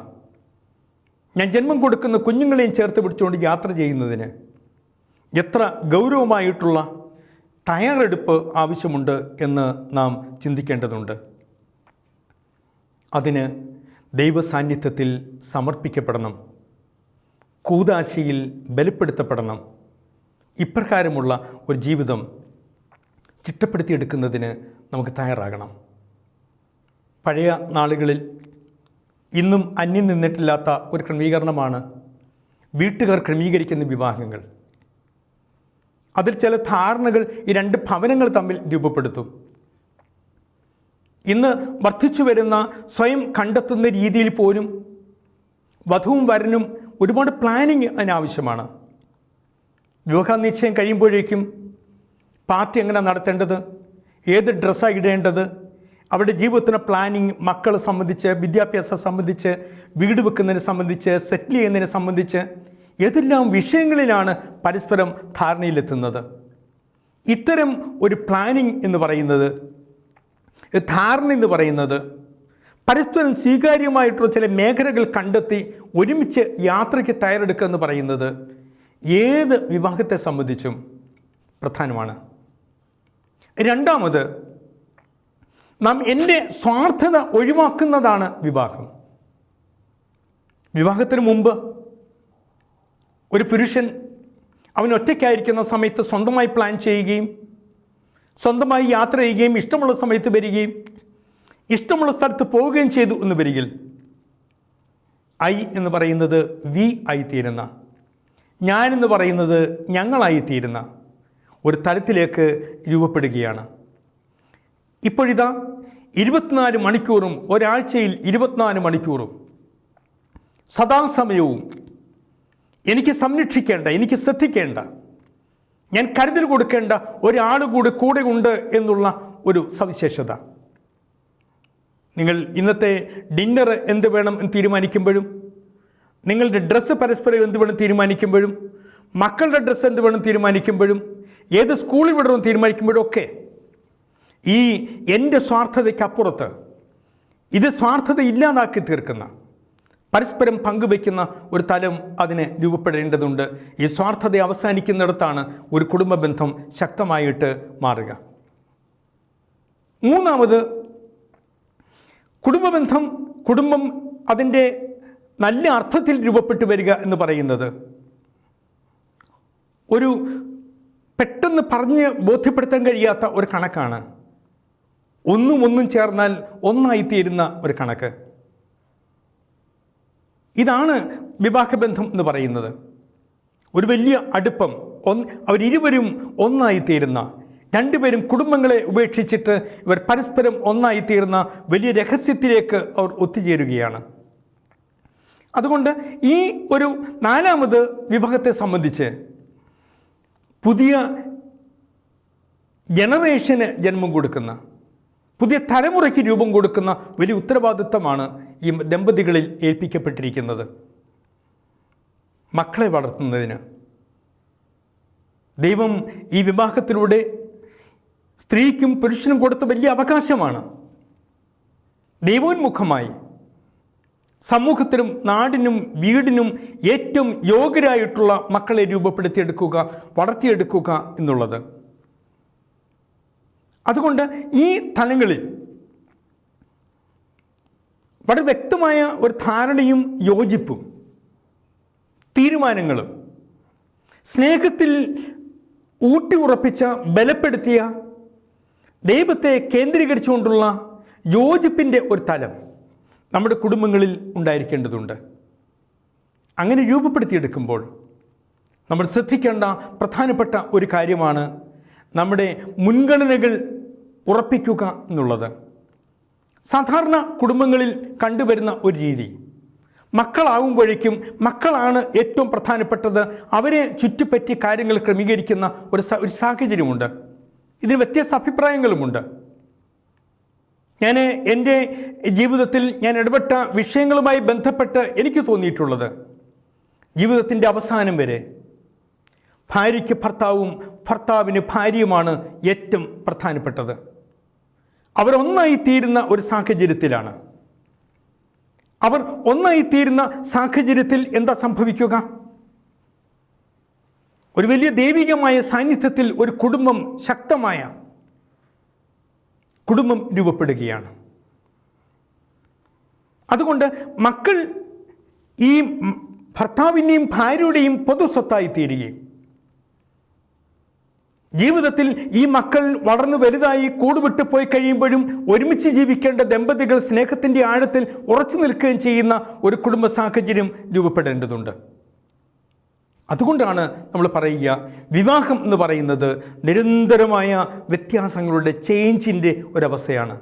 ഞാൻ ജന്മം കൊടുക്കുന്ന കുഞ്ഞുങ്ങളെയും ചേർത്ത് പിടിച്ചുകൊണ്ട് യാത്ര ചെയ്യുന്നതിന് എത്ര ഗൗരവമായിട്ടുള്ള തയ്യാറെടുപ്പ് ആവശ്യമുണ്ട് എന്ന് നാം ചിന്തിക്കേണ്ടതുണ്ട്. അതിന് ദൈവസാന്നിധ്യത്തിൽ സമർപ്പിക്കപ്പെടണം, കൂദാശയിൽ ബലപ്പെടുത്തപ്പെടണം. ഇപ്രകാരമുള്ള ഒരു ജീവിതം ചിട്ടപ്പെടുത്തിയെടുക്കുന്നതിന് നമുക്ക് തയ്യാറാകണം. പഴയ നാളുകളിൽ ഇന്നും അന്യം നിന്നിട്ടില്ലാത്ത ഒരു ക്രമീകരണമാണ് വീട്ടുകാർ ക്രമീകരിക്കുന്ന വിവാഹങ്ങൾ. അതിൽ ചില ധാരണകൾ ഈ രണ്ട് ഭവനങ്ങൾ തമ്മിൽ രൂപപ്പെടുത്തും. ഇന്ന് വർദ്ധിച്ചു വരുന്ന സ്വയം കണ്ടെത്തുന്ന രീതിയിൽ പോലും വധുവും വരനും ഒരുപാട് പ്ലാനിങ് അതിനാവശ്യമാണ്. വിവാഹ നിശ്ചയം കഴിയുമ്പോഴേക്കും പാർട്ടി എങ്ങനെ നടത്തേണ്ടത്, ഏത് ഡ്രസ്സാണ് ഇടേണ്ടത്, അവരുടെ ജീവിതത്തിന് പ്ലാനിങ്, മക്കളെ സംബന്ധിച്ച്, വിദ്യാഭ്യാസം സംബന്ധിച്ച്, വീട് വെക്കുന്നതിനെ സംബന്ധിച്ച്, സെറ്റിൽ ചെയ്യുന്നതിനെ സംബന്ധിച്ച് ഏതെല്ലാം വിഷയങ്ങളിലാണ് പരസ്പരം ധാരണയിലെത്തുന്നത്. ഇത്തരം ഒരു പ്ലാനിങ് എന്ന് പറയുന്നത്, ധാരണ എന്ന് പറയുന്നത്, പരസ്പരം സ്വീകാര്യമായിട്ടുള്ള ചില മേഖലകൾ കണ്ടെത്തി ഒരുമിച്ച് യാത്രയ്ക്ക് തയ്യാറെടുക്കുക എന്ന് പറയുന്നത് ഏത് വിവാഹത്തെ സംബന്ധിച്ചും പ്രധാനമാണ്. രണ്ടാമത്, നാം എൻ്റെ സ്വാർത്ഥത ഒഴിവാക്കുന്നതാണ് വിവാഹം. വിവാഹത്തിന് മുമ്പ് ഒരു പുരുഷൻ അവൻ ഒറ്റയ്ക്കായിരിക്കുന്ന സമയത്ത് സ്വന്തമായി പ്ലാൻ ചെയ്യുകയും സ്വന്തമായി യാത്ര ചെയ്യുകയും ഇഷ്ടമുള്ള സമയത്ത് വരികയും ഇഷ്ടമുള്ള സ്ഥലത്ത് പോവുകയും ചെയ്തു എന്ന് വരികിൽ ഐ എന്ന് പറയുന്നത് വി ആയിത്തീരുന്ന, ഞാനെന്ന് പറയുന്നത് ഞങ്ങളായിത്തീരുന്ന ഒരു തലത്തിലേക്ക് രൂപപ്പെടുകയാണ്. ഇപ്പോഴിതാ 24 മണിക്കൂറും, ഒരാഴ്ചയിൽ 24 മണിക്കൂറും സദാസമയവും എനിക്ക് സംരക്ഷിക്കേണ്ട, എനിക്ക് ശ്രദ്ധിക്കേണ്ട, ഞാൻ കരുതൽ കൊടുക്കേണ്ട ഒരാൾ കൂടെ ഉണ്ട് എന്നുള്ള ഒരു സവിശേഷത. നിങ്ങൾ ഇന്നത്തെ ഡിന്നർ എന്ത് വേണം എന്ന് തീരുമാനിക്കുമ്പോഴും, നിങ്ങളുടെ ഡ്രസ്സ് പരസ്പരം എന്ത് വേണം തീരുമാനിക്കുമ്പോഴും, മക്കളുടെ ഡ്രസ്സ് എന്ത് വേണം തീരുമാനിക്കുമ്പോഴും, ഏത് സ്കൂളിൽ വിടണം തീരുമാനിക്കുമ്പോഴും ഒക്കെ ഈ എൻ്റെ സ്വാർത്ഥതയ്ക്കപ്പുറത്ത് ഇത് സ്വാർത്ഥത ഇല്ലാതാക്കി തീർക്കുന്ന, പരസ്പരം പങ്കുവയ്ക്കുന്ന ഒരു തലം അതിന് രൂപപ്പെടേണ്ടതുണ്ട്. ഈ സ്വാർത്ഥത അവസാനിക്കുന്നിടത്താണ് ഒരു കുടുംബ ബന്ധം ശക്തമായിട്ട് മാറുക. മൂന്നാമത്, കുടുംബം അതിൻ്റെ നല്ല അർത്ഥത്തിൽ രൂപപ്പെട്ടു വരിക എന്ന് പറയുന്നത് ഒരു പെട്ടെന്ന് പറഞ്ഞ് ബോധ്യപ്പെടുത്താൻ കഴിയാത്ത ഒരു കണക്കാണ്. ഒന്നും ചേർന്നാൽ ഒന്നായിത്തീരുന്ന ഒരു കണക്ക്. ഇതാണ് വിവാഹബന്ധം എന്ന് പറയുന്നത്. ഒരു വലിയ അടുപ്പം, അവരിരുവരും ഒന്നായിത്തീരുന്ന, രണ്ടുപേരും കുടുംബങ്ങളെ ഉപേക്ഷിച്ചിട്ട് ഇവർ പരസ്പരം ഒന്നായിത്തീരുന്ന വലിയ രഹസ്യത്തിലേക്ക് അവർ ഒത്തുചേരുകയാണ്. അതുകൊണ്ട് ഈ ഒരു നാലാമത് വിവാഹത്തെ സംബന്ധിച്ച് പുതിയ ജനറേഷന് ജന്മം കൊടുക്കുന്ന, പുതിയ തലമുറയ്ക്ക് രൂപം കൊടുക്കുന്ന വലിയ ഉത്തരവാദിത്തമാണ് ഈ ദമ്പതികളിൽ ഏൽപ്പിക്കപ്പെട്ടിരിക്കുന്നത്. മക്കളെ വളർത്തുന്നതിന് ദൈവം ഈ വിവാഹത്തിലൂടെ സ്ത്രീക്കും പുരുഷനും കൊടുത്ത വലിയ അവകാശമാണ്. ദൈവോന്മുഖമായി സമൂഹത്തിനും നാടിനും വീടിനും ഏറ്റവും യോഗ്യരായിട്ടുള്ള മക്കളെ രൂപപ്പെടുത്തിയെടുക്കുക, വളർത്തിയെടുക്കുക എന്നുള്ളത്. അതുകൊണ്ട് ഈ തലങ്ങളിൽ വളരെ വ്യക്തമായ ഒരു ധാരണയും യോജിപ്പും തീരുമാനങ്ങളും സ്നേഹത്തിൽ ഊട്ടി ഉറപ്പിച്ച, ബലപ്പെടുത്തിയ, ദൈവത്തെ കേന്ദ്രീകരിച്ചുകൊണ്ടുള്ള യോജിപ്പിൻ്റെ ഒരു തലം നമ്മുടെ കുടുംബങ്ങളിൽ ഉണ്ടായിരിക്കേണ്ടതുണ്ട്. അങ്ങനെ രൂപപ്പെടുത്തിയെടുക്കുമ്പോൾ നമ്മൾ ശ്രദ്ധിക്കേണ്ട പ്രധാനപ്പെട്ട ഒരു കാര്യമാണ് നമ്മുടെ മുൻഗണനകൾ ഉറപ്പിക്കുക എന്നുള്ളത്. സാധാരണ കുടുംബങ്ങളിൽ കണ്ടുവരുന്ന ഒരു രീതി, മക്കളാകുമ്പോഴേക്കും മക്കളാണ് ഏറ്റവും പ്രധാനപ്പെട്ടത്, അവരെ ചുറ്റിപ്പറ്റി കാര്യങ്ങൾ ക്രമീകരിക്കുന്ന ഒരു സാഹചര്യമുണ്ട്. ഇതിന് വ്യത്യസ്ത അഭിപ്രായങ്ങളുമുണ്ട്. ഞാൻ എൻ്റെ ജീവിതത്തിൽ ഞാൻ ഇടപെട്ട വിഷയങ്ങളുമായി ബന്ധപ്പെട്ട് എനിക്ക് തോന്നിയിട്ടുള്ളത്, ജീവിതത്തിൻ്റെ അവസാനം വരെ ഭാര്യയ്ക്ക് ഭർത്താവും ഭർത്താവിന് ഭാര്യയുമാണ് ഏറ്റവും പ്രധാനപ്പെട്ടത്. അവരൊന്നായിത്തീരുന്ന ഒരു സാഹചര്യത്തിലാണ്. അവർ ഒന്നായിത്തീരുന്ന സാഹചര്യത്തിൽ എന്താ സംഭവിക്കുക? ഒരു വലിയ ദൈവികമായ സാന്നിധ്യത്തിൽ ഒരു കുടുംബം, ശക്തമായ കുടുംബം രൂപപ്പെടുകയാണ്. അതുകൊണ്ട് മക്കൾ ഈ ഭർത്താവിൻ്റെയും ഭാര്യയുടെയും പൊതു സ്വത്തായി തീരുകയും ജീവിതത്തിൽ ഈ മക്കൾ വളർന്നു വലുതായി കൂടുവിട്ട് പോയി കഴിയുമ്പോഴും ഒരുമിച്ച് ജീവിക്കേണ്ട ദമ്പതികൾ സ്നേഹത്തിൻ്റെ ആഴത്തിൽ ഉറച്ചു നിൽക്കുകയും ചെയ്യുന്ന ഒരു കുടുംബ സാഹചര്യം രൂപപ്പെടേണ്ടതുണ്ട്. അതുകൊണ്ടാണ് നമ്മൾ പറയുക, വിവാഹം എന്ന് പറയുന്നത് നിരന്തരമായ വ്യത്യാസങ്ങളുടെ ചേഞ്ചിൻ്റെ ഒരവസ്ഥയാണ്,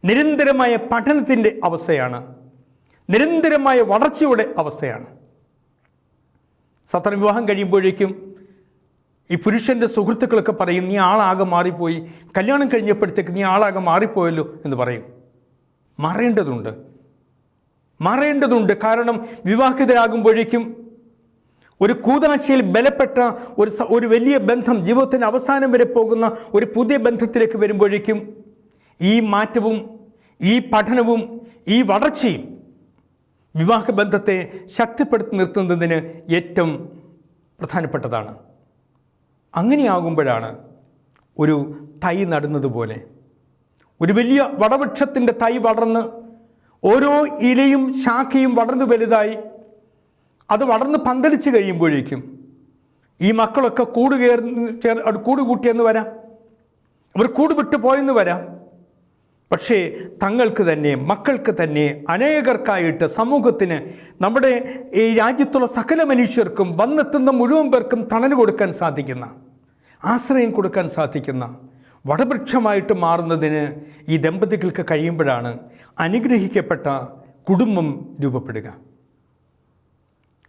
നിരന്തരമായ പഠനത്തിൻ്റെ അവസ്ഥയാണ്, നിരന്തരമായ വളർച്ചയുടെ അവസ്ഥയാണ്. സാധാരണ വിവാഹം കഴിയുമ്പോഴേക്കും ഈ പുരുഷൻ്റെ സുഹൃത്തുക്കളൊക്കെ പറയും, നീ ആളാകെ മാറിപ്പോയി, കല്യാണം കഴിഞ്ഞപ്പോഴത്തേക്ക് നീ ആളാകെ മാറിപ്പോയല്ലോ എന്ന് പറയും. മാറേണ്ടതുണ്ട്. കാരണം വിവാഹിതരാകുമ്പോഴേക്കും ഒരു കൂതാശയിൽ ബലപ്പെട്ട ഒരു വലിയ ബന്ധം, ജീവിതത്തിൻ്റെ അവസാനം വരെ പോകുന്ന ഒരു പുതിയ ബന്ധത്തിലേക്ക് വരുമ്പോഴേക്കും ഈ മാറ്റവും ഈ പഠനവും ഈ വളർച്ചയും വിവാഹബന്ധത്തെ ശക്തിപ്പെടുത്തി നിർത്തുന്നതിന് ഏറ്റവും പ്രധാനപ്പെട്ടതാണ്. അങ്ങനെയാകുമ്പോഴാണ് ഒരു തൈ നടുന്നതുപോലെ ഒരു വലിയ വടവൃക്ഷത്തിൻ്റെ തൈ വളർന്ന് ഓരോ ഇലയും ശാഖയും വളർന്നു വലുതായി അത് വളർന്ന് പന്തലിച്ച് കഴിയുമ്പോഴേക്കും ഈ മക്കളൊക്കെ കൂടുകൂട്ടിയെന്ന് വരാം, അവർ കൂടുവിട്ട് പോയെന്ന് വരാം. പക്ഷേ തങ്ങൾക്ക് തന്നെ, മക്കൾക്ക് തന്നെ, അനേകർക്കായിട്ട്, സമൂഹത്തിന്, നമ്മുടെ ഈ രാജ്യത്തുള്ള സകല മനുഷ്യർക്കും, വന്നെത്തുന്ന മുഴുവൻ പേർക്കും തണൽ കൊടുക്കാൻ സാധിക്കുന്ന, ആശ്രയം കൊടുക്കാൻ സാധിക്കുന്ന വടവൃക്ഷമായിട്ട് മാറുന്നതിന് ഈ ദമ്പതികൾക്ക് കഴിയുമ്പോഴാണ് അനുഗ്രഹിക്കപ്പെട്ട കുടുംബം രൂപപ്പെടുക.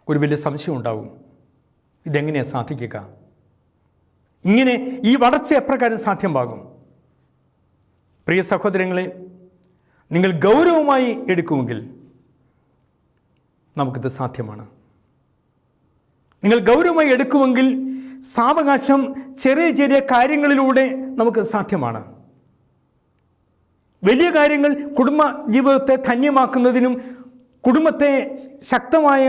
ഒരു വലിയ സംശയം ഉണ്ടാവും, ഇതെങ്ങനെയാണ് സാധിക്കുക? ഇങ്ങനെ ഈ വളർച്ച എപ്രകാരം സാധ്യമാകും? പ്രിയ സഹോദരങ്ങളെ, നിങ്ങൾ ഗൗരവമായി എടുക്കുമെങ്കിൽ നമുക്കിത് സാധ്യമാണ്. നിങ്ങൾ ഗൗരവമായി എടുക്കുമെങ്കിൽ സാവകാശം ചെറിയ ചെറിയ കാര്യങ്ങളിലൂടെ നമുക്കിത് സാധ്യമാണ്. വലിയ കാര്യങ്ങൾ കുടുംബ ജീവിതത്തെ ധന്യമാക്കുന്നതിനും കുടുംബത്തെ ശക്തമായ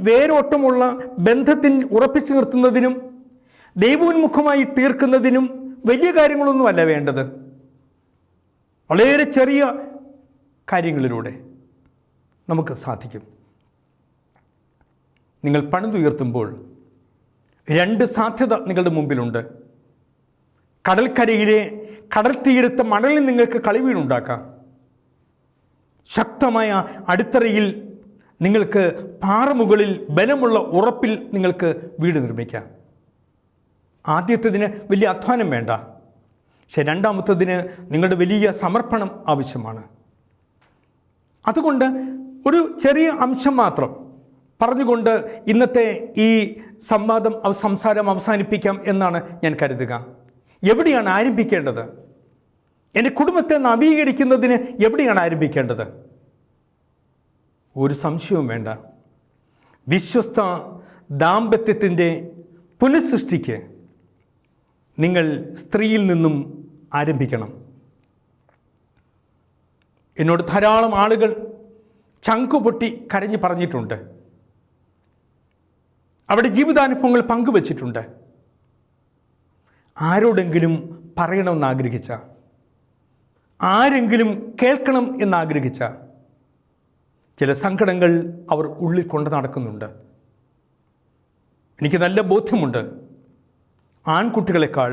വേരോട്ടമുള്ള ബന്ധത്തിൽ ഉറപ്പിച്ചു നിർത്തുന്നതിനും ദൈവോന്മുഖമായി തീർക്കുന്നതിനും വലിയ കാര്യങ്ങളൊന്നുമല്ല വേണ്ടത്. വളരെ ചെറിയ കാര്യങ്ങളിലൂടെ നമുക്ക് സാധിക്കും. നിങ്ങൾ പണിതുയർത്തുമ്പോൾ രണ്ട് സാധ്യത നിങ്ങളുടെ മുമ്പിലുണ്ട്. കടൽക്കരയിലെ കടൽ തീരത്തെ മണലിൽ നിങ്ങൾക്ക് കളിവീടുണ്ടാക്കാം. ശക്തമായ അടിത്തറയിൽ നിങ്ങൾക്ക് പാറമുകളിൽ ബലമുള്ള ഉറപ്പിൽ നിങ്ങൾക്ക് വീട് നിർമ്മിക്കാം. ആദ്യത്തേതിന് വലിയ അധ്വാനം വേണ്ട, പക്ഷെ രണ്ടാമത്തതിന് നിങ്ങളുടെ വലിയ സമർപ്പണം ആവശ്യമാണ്. അതുകൊണ്ട് ഒരു ചെറിയ അംശം മാത്രം പറഞ്ഞുകൊണ്ട് ഇന്നത്തെ ഈ സംസാരം അവസാനിപ്പിക്കാം എന്നാണ് ഞാൻ കരുതുക. എവിടെയാണ് ആരംഭിക്കേണ്ടത്? എൻ്റെ കുടുംബത്തെ നവീകരിക്കുന്നതിന് എവിടെയാണ് ആരംഭിക്കേണ്ടത്? ഒരു സംശയവും വേണ്ട. വിശ്വസ്ത ദാമ്പത്യത്തിൻ്റെ പുനഃസൃഷ്ടിക്ക് നിങ്ങൾ സ്ത്രീയിൽ നിന്നും ആരംഭിക്കണം. എന്നോട് ധാരാളം ആളുകൾ ചങ്കുപൊട്ടി കരഞ്ഞു പറഞ്ഞിട്ടുണ്ട്, അവിടെ ജീവിതാനുഭവങ്ങൾ പങ്കുവച്ചിട്ടുണ്ട്. ആരോടെങ്കിലും പറയണമെന്ന് ആഗ്രഹിച്ച, ആരെങ്കിലും കേൾക്കണം എന്നാഗ്രഹിച്ച ചില സങ്കടങ്ങൾ അവർ ഉള്ളിൽ കൊണ്ട് നടക്കുന്നുണ്ട്. എനിക്ക് നല്ല ബോധ്യമുണ്ട്, ആൺകുട്ടികളെക്കാൾ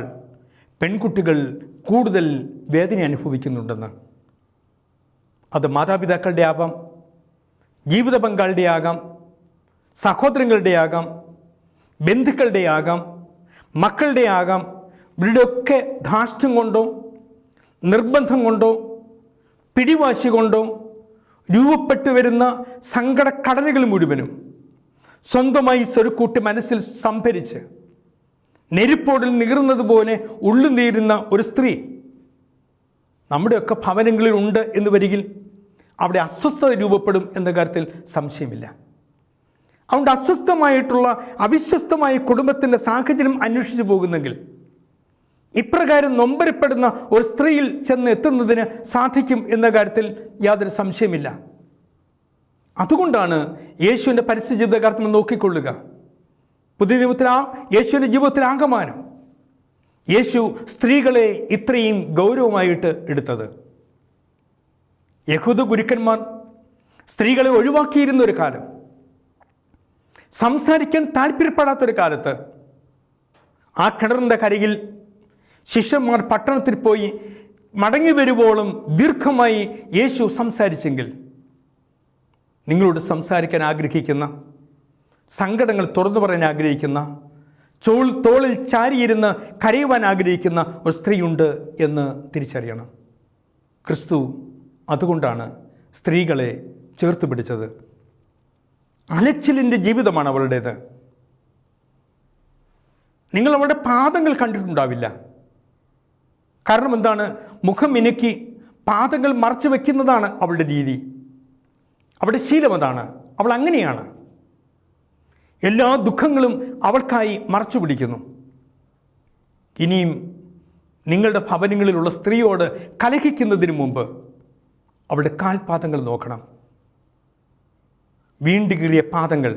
പെൺകുട്ടികൾ കൂടുതൽ വേദന അനുഭവിക്കുന്നുണ്ടെന്ന്. അത് മാതാപിതാക്കളുടെ ആകാം, ജീവിത പങ്കാളിയുടെ ആകാം, സഹോദരങ്ങളുടെ ആകാം, ബന്ധുക്കളുടെ ആകാം, മക്കളുടെ ആകാം. ഇവരുടെയൊക്കെ ധാർഷ്ട്യം കൊണ്ടോ നിർബന്ധം കൊണ്ടോ പിടിവാശി കൊണ്ടോ രൂപപ്പെട്ടു വരുന്ന സങ്കടക്കടലുകൾ മുഴുവനും സ്വന്തമായി സ്വരുക്കൂട്ടി മനസ്സിൽ സംഭരിച്ച് നെരുപ്പോടിൽ നീറുന്നത് പോലെ ഉള്ളു നീരുന്ന ഒരു സ്ത്രീ നമ്മുടെയൊക്കെ ഭവനങ്ങളിൽ ഉണ്ട് എന്ന് വരികിൽ അവിടെ അസ്വസ്ഥത രൂപപ്പെടും എന്ന കാര്യത്തിൽ സംശയമില്ല. അതുകൊണ്ട് അസ്വസ്ഥമായിട്ടുള്ള അവിശ്വസ്തമായ കുടുംബത്തിൻ്റെ സാഹചര്യം അന്വേഷിച്ചു പോകുന്നെങ്കിൽ ഇപ്രകാരം നൊമ്പരപ്പെടുന്ന ഒരു സ്ത്രീയിൽ ചെന്ന് എത്തുന്നതിന് സാധിക്കും എന്ന കാര്യത്തിൽ യാതൊരു സംശയമില്ല. അതുകൊണ്ടാണ് യേശുവിൻ്റെ പരസ്യ ജീവിതകാലത്ത് നോക്കിക്കൊള്ളുക. പുതിയ നിയമത്തിൽ യേശുവിൻ്റെ ജീവിതത്തിൽ ആകമാനം യേശു സ്ത്രീകളെ ഇത്രയും ഗൗരവമായിട്ട് എടുത്തത്. യഹൂദ ഗുരുക്കന്മാർ സ്ത്രീകളെ ഒഴിവാക്കിയിരുന്ന ഒരു കാലം, സംസാരിക്കാൻ താല്പര്യപ്പെടാത്തൊരു കാലത്ത് ആ കിണറിൻ്റെ കരയിൽ ശിഷ്യന്മാർ പട്ടണത്തിൽ പോയി മടങ്ങി വരുവോളം ദീർഘമായി യേശു സംസാരിച്ചെങ്കിൽ നിങ്ങളോട് സംസാരിക്കാൻ ആഗ്രഹിക്കുന്ന, സങ്കടങ്ങൾ തുറന്നു പറയാൻ ആഗ്രഹിക്കുന്ന, തോളിൽ ചാരിയിരുന്ന് കരയുവാൻ ആഗ്രഹിക്കുന്ന ഒരു സ്ത്രീയുണ്ട് എന്ന് തിരിച്ചറിയണം. ക്രിസ്തു അതുകൊണ്ടാണ് സ്ത്രീകളെ ചേർത്ത് പിടിച്ചത്. അലച്ചിലിൻ്റെ ജീവിതമാണ് അവളുടേത്. നിങ്ങൾ അവളുടെ പാദങ്ങൾ കണ്ടിട്ടുണ്ടാവില്ല. കാരണം എന്താണ്? മുഖം മിനുക്കി പാദങ്ങൾ മറച്ചു വയ്ക്കുന്നതാണ് അവളുടെ രീതി. അവളുടെ ശീലം അതാണ്. അവൾ അങ്ങനെയാണ്. എല്ലാ ദുഃഖങ്ങളും അവൾക്കായി മറച്ചു പിടിക്കുന്നു. ഇനിയും നിങ്ങളുടെ ഭവനങ്ങളിലുള്ള സ്ത്രീയോട് കലഹിക്കുന്നതിന് മുമ്പ് അവളുടെ കാൽപാദങ്ങൾ നോക്കണം. വീണ്ടുകീറിയ പാദങ്ങൾ,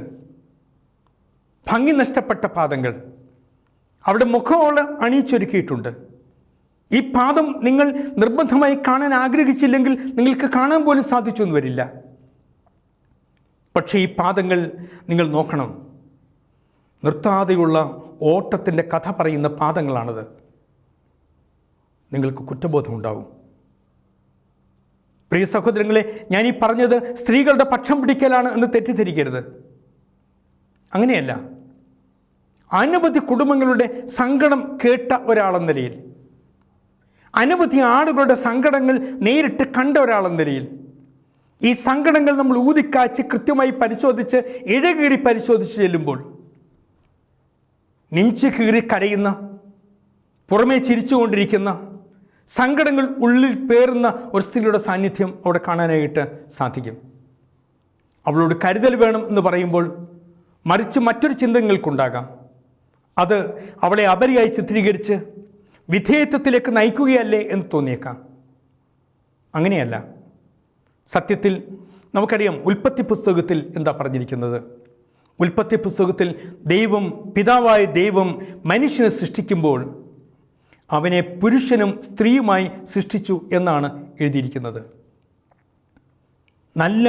ഭംഗി നഷ്ടപ്പെട്ട പാദങ്ങൾ, അവളുടെ മുഖമോള് അണിയിച്ചൊരുക്കിയിട്ടുണ്ട്. ഈ പാദം നിങ്ങൾ നിർബന്ധമായി കാണാൻ ആഗ്രഹിച്ചില്ലെങ്കിൽ നിങ്ങൾക്ക് കാണാൻ പോലും സാധിച്ചു എന്ന് വരില്ല. പക്ഷേ ഈ പാദങ്ങൾ നിങ്ങൾ നോക്കണം. നിർത്താതെയുള്ള ഓട്ടത്തിൻ്റെ കഥ പറയുന്ന പാദങ്ങളാണത്. നിങ്ങൾക്ക് കുറ്റബോധമുണ്ടാവും. പ്രിയ സഹോദരങ്ങളെ, ഞാൻ ഈ പറഞ്ഞത് സ്ത്രീകളുടെ പക്ഷം പിടിക്കലാണ് എന്ന് തെറ്റിദ്ധരിക്കരുത്. അങ്ങനെയല്ല. അനവധി കുടുംബങ്ങളുടെ സങ്കടം കേട്ട ഒരാളെന്ന നിലയിൽ, അനവധി ആളുകളുടെ സങ്കടങ്ങൾ നേരിട്ട് കണ്ട ഒരാളെന്ന നിലയിൽ, ഈ സങ്കടങ്ങൾ നമ്മൾ ഊതിക്കാച്ച് കൃത്യമായി പരിശോധിച്ച് ഇഴകീറി പരിശോധിച്ച് ചെല്ലുമ്പോൾ നെഞ്ചു കീറി കരയുന്ന, പുറമേ ചിരിച്ചുകൊണ്ടിരിക്കുന്ന, സങ്കടങ്ങൾ ഉള്ളിൽ പേറുന്ന ഒരു സ്ത്രീയുടെ സാന്നിധ്യം അവിടെ കാണാനായിട്ട് സാധിക്കും. അവളോട് കരുതൽ വേണം എന്ന് പറയുമ്പോൾ മറിച്ച് മറ്റൊരു ചിന്ത നിങ്ങൾക്കുണ്ടാകാം. അത് അവളെ അപരിയായി ചിത്രീകരിച്ച് വിധേയത്വത്തിലേക്ക് നയിക്കുകയല്ലേ എന്ന് തോന്നിയേക്കാം. അങ്ങനെയല്ല. സത്യത്തിൽ നമുക്കറിയാം, ഉൽപ്പത്തി പുസ്തകത്തിൽ എന്താ പറഞ്ഞിരിക്കുന്നത്? ഉൽപ്പത്തി പുസ്തകത്തിൽ പിതാവായ ദൈവം മനുഷ്യനെ സൃഷ്ടിക്കുമ്പോൾ അവനെ പുരുഷനും സ്ത്രീയുമായി സൃഷ്ടിച്ചു എന്നാണ് എഴുതിയിരിക്കുന്നത്. നല്ല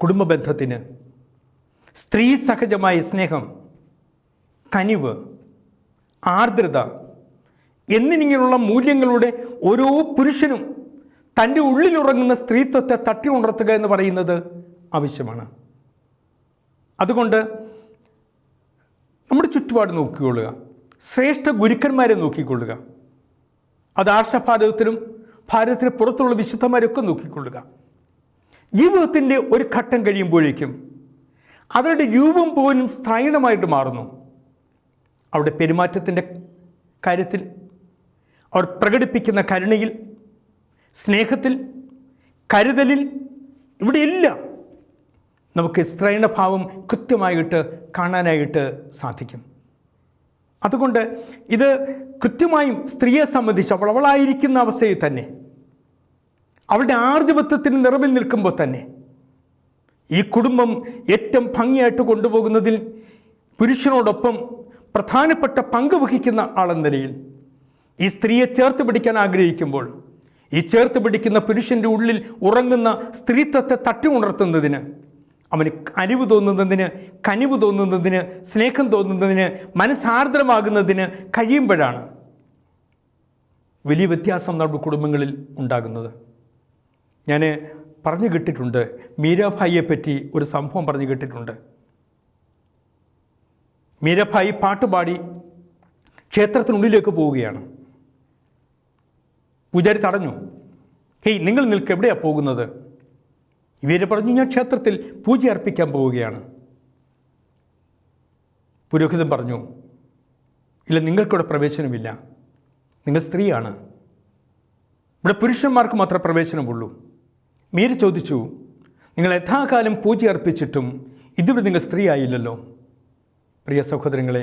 കുടുംബബന്ധത്തിന് സ്ത്രീ സഹജമായ സ്നേഹം, കനിവ്, ആർദ്രത എന്നിങ്ങനെയുള്ള മൂല്യങ്ങളുടെ ഓരോ പുരുഷനും തൻ്റെ ഉള്ളിലുറങ്ങുന്ന സ്ത്രീത്വത്തെ തട്ടി ഉണർത്തുക എന്ന് പറയുന്നത് ആവശ്യമാണ്. അതുകൊണ്ട് നമ്മുടെ ചുറ്റുപാട് നോക്കിക്കൊള്ളുക. ശ്രേഷ്ഠ ഗുരുക്കന്മാരെ നോക്കിക്കൊള്ളുക. അത് ആർഷഭാരതത്തിലും ഭാരതത്തിന് പുറത്തുള്ള വിശുദ്ധന്മാരൊക്കെ നോക്കിക്കൊള്ളുക. ജീവിതത്തിൻ്റെ ഒരു ഘട്ടം കഴിയുമ്പോഴേക്കും അവരുടെ രൂപം പോലും സ്ത്രൈണമായിട്ട് മാറുന്നു. അവരുടെ പെരുമാറ്റത്തിൻ്റെ കാര്യത്തിൽ, അവർ പ്രകടിപ്പിക്കുന്ന കരുണയിൽ, സ്നേഹത്തിൽ, കരുതലിൽ, ഇവിടെയെല്ലാം നമുക്ക് സ്ത്രൈണഭാവം കൃത്യമായിട്ട് കാണാനായിട്ട് സാധിക്കും. അതുകൊണ്ട് ഇത് കൃത്യമായും സ്ത്രീയെ സംബന്ധിച്ച് അവളായിരിക്കുന്ന അവസ്ഥയിൽ തന്നെ, അവളുടെ ആർജവത്വത്തിന് നിറവിൽ നിൽക്കുമ്പോൾ തന്നെ ഈ കുടുംബം ഏറ്റവും ഭംഗിയായിട്ട് കൊണ്ടുപോകുന്നതിൽ പുരുഷനോടൊപ്പം പ്രധാനപ്പെട്ട പങ്ക് വഹിക്കുന്ന ആളെന്ന നിലയിൽ ഈ സ്ത്രീയെ ചേർത്ത് പിടിക്കാൻ ആഗ്രഹിക്കുമ്പോൾ, ഈ ചേർത്ത് പിടിക്കുന്ന പുരുഷൻ്റെ ഉള്ളിൽ ഉറങ്ങുന്ന സ്ത്രീത്വത്തെ തട്ടി ഉണർത്തുന്നതിന്, അവന് അലിവ് തോന്നുന്നതിന്, കനിവ് തോന്നുന്നതിന്, സ്നേഹം തോന്നുന്നതിന്, മനസ്സാർദ്രമാകുന്നതിന് കഴിയുമ്പോഴാണ് വലിയ വ്യത്യാസം നമ്മുടെ കുടുംബങ്ങളിൽ ഉണ്ടാകുന്നത്. ഞാൻ പറഞ്ഞു കേട്ടിട്ടുണ്ട്, മീരാഭായിയെ പറ്റി ഒരു സംഭവം പറഞ്ഞു കേട്ടിട്ടുണ്ട്. മീരാഭായി പാട്ടുപാടി ക്ഷേത്രത്തിനുള്ളിലേക്ക് പോവുകയാണ്. പൂജാരി തടഞ്ഞു. ഹേയ്, നിങ്ങൾ എവിടെയാണ് പോകുന്നത്? ഇവര് പറഞ്ഞു, ഞാൻ ക്ഷേത്രത്തിൽ പൂജ അർപ്പിക്കാൻ പോവുകയാണ്. പുരോഹിതൻ പറഞ്ഞു, ഇല്ല, നിങ്ങൾക്കിവിടെ പ്രവേശനമില്ല, നിങ്ങൾ സ്ത്രീയാണ്, ഇവിടെ പുരുഷന്മാർക്ക് മാത്രമേ പ്രവേശനമുള്ളൂ. മീര ചോദിച്ചു, നിങ്ങൾ യഥാകാലം പൂജ അർപ്പിച്ചിട്ടും ഇതുവരെ നിങ്ങൾ സ്ത്രീ ആയില്ലല്ലോ. പ്രിയ സഹോദരങ്ങളെ,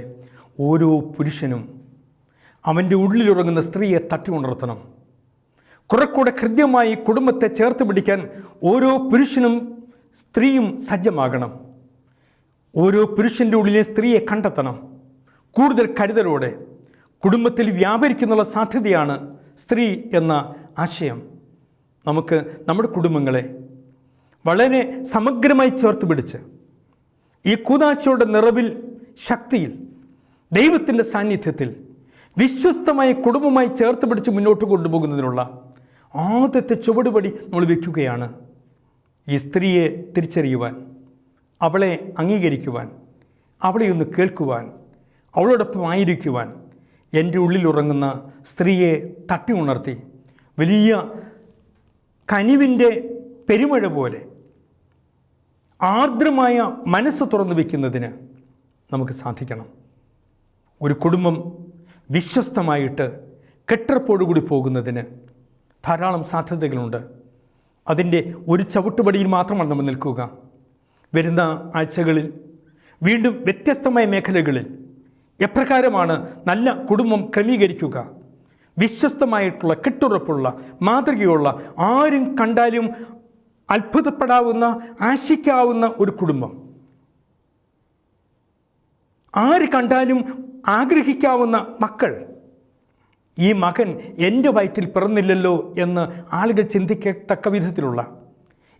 ഓരോ പുരുഷനും അവൻ്റെ ഉള്ളിലുറങ്ങുന്ന സ്ത്രീയെ തട്ടി ഉണർത്തണം. കുറെക്കൂടെ ഹൃദ്യമായി കുടുംബത്തെ ചേർത്ത് പിടിക്കാൻ ഓരോ പുരുഷനും സ്ത്രീയും സജ്ജമാകണം. ഓരോ പുരുഷൻ്റെ ഉള്ളിലെ സ്ത്രീയെ കണ്ടെത്തണം. കൂടുതൽ കരുതലോടെ കുടുംബത്തിൽ വ്യാപരിക്കുന്നുള്ള സാധ്യതയാണ് സ്ത്രീ എന്ന ആശയം. നമുക്ക് നമ്മുടെ കുടുംബങ്ങളെ വളരെ സമഗ്രമായി ചേർത്ത് പിടിച്ച് ഈ കൂദാശയുടെ നിറവിൽ, ശക്തിയിൽ, ദൈവത്തിൻ്റെ സാന്നിധ്യത്തിൽ വിശ്വസ്തമായ കുടുംബമായി ചേർത്ത് പിടിച്ച് മുന്നോട്ട് കൊണ്ടുപോകുന്നതിനുള്ള ആദ്യത്തെ ചുവടുപടി നമ്മൾ വയ്ക്കുകയാണ്. ഈ സ്ത്രീയെ തിരിച്ചറിയുവാൻ, അവളെ അംഗീകരിക്കുവാൻ, അവളെ ഒന്ന് കേൾക്കുവാൻ, അവളോടൊപ്പം ആയിരിക്കുവാൻ, എൻ്റെ ഉള്ളിലുറങ്ങുന്ന സ്ത്രീയെ തട്ടി ഉണർത്തി വലിയ കനിവിൻ്റെ പെരുമഴ പോലെ ആർദ്രമായ മനസ്സ് തുറന്നു വയ്ക്കുന്നതിന് നമുക്ക് സാധിക്കണം. ഒരു കുടുംബം വിശ്വസ്തമായിട്ട് കെട്ടുറപ്പോടുകൂടി പോകുന്നതിന് ധാരാളം സാധ്യതകളുണ്ട്. അതിൻ്റെ ഒരു ചവിട്ടുപടിയിൽ മാത്രമാണ് നമ്മൾ നിൽക്കുക. വരുന്ന ആഴ്ചകളിൽ വീണ്ടും വ്യത്യസ്തമായ മേഖലകളിൽ എപ്രകാരമാണ് നല്ല കുടുംബം ക്രമീകരിക്കുക, വിശ്വസ്തമായിട്ടുള്ള കെട്ടുറപ്പുള്ള മാതൃകയുള്ള, ആരും കണ്ടാലും അത്ഭുതപ്പെടാവുന്ന, ആശിക്കാവുന്ന ഒരു കുടുംബം, ആര് കണ്ടാലും ആഗ്രഹിക്കാവുന്ന മക്കൾ, ഈ മകൻ എൻ്റെ വയറ്റിൽ പിറന്നില്ലല്ലോ എന്ന് ആളുകൾ ചിന്തിക്കത്തക്ക വിധത്തിലുള്ള,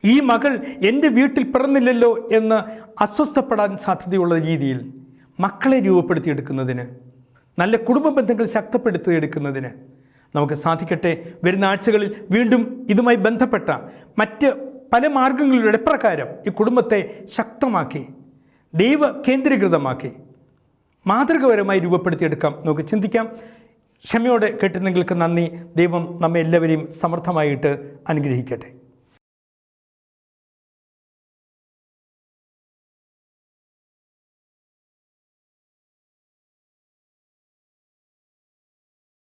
ഈ മകൾ എൻ്റെ വീട്ടിൽ പിറന്നില്ലല്ലോ എന്ന് അസ്വസ്ഥപ്പെടാൻ സാധ്യതയുള്ള രീതിയിൽ മക്കളെ രൂപപ്പെടുത്തിയെടുക്കുന്നതിന്, നല്ല കുടുംബ ബന്ധങ്ങൾ ശക്തിപ്പെടുത്തിയെടുക്കുന്നതിന് നമുക്ക് സാധിക്കട്ടെ. വരുന്ന ആഴ്ചകളിൽ വീണ്ടും ഇതുമായി ബന്ധപ്പെട്ട മറ്റ് പല മാർഗങ്ങളിലൂടെ എപ്രകാരം ഈ കുടുംബത്തെ ശക്തമാക്കി, ദൈവ കേന്ദ്രീകൃതമാക്കി, മാതൃകപരമായി രൂപപ്പെടുത്തിയെടുക്കാം നമുക്ക് ചിന്തിക്കാം. ക്ഷമയോടെ കേട്ട് നിങ്ങൾക്ക് നന്ദി. ദൈവം നമ്മെ എല്ലാവരെയും സമർത്ഥമായിട്ട് അനുഗ്രഹിക്കട്ടെ.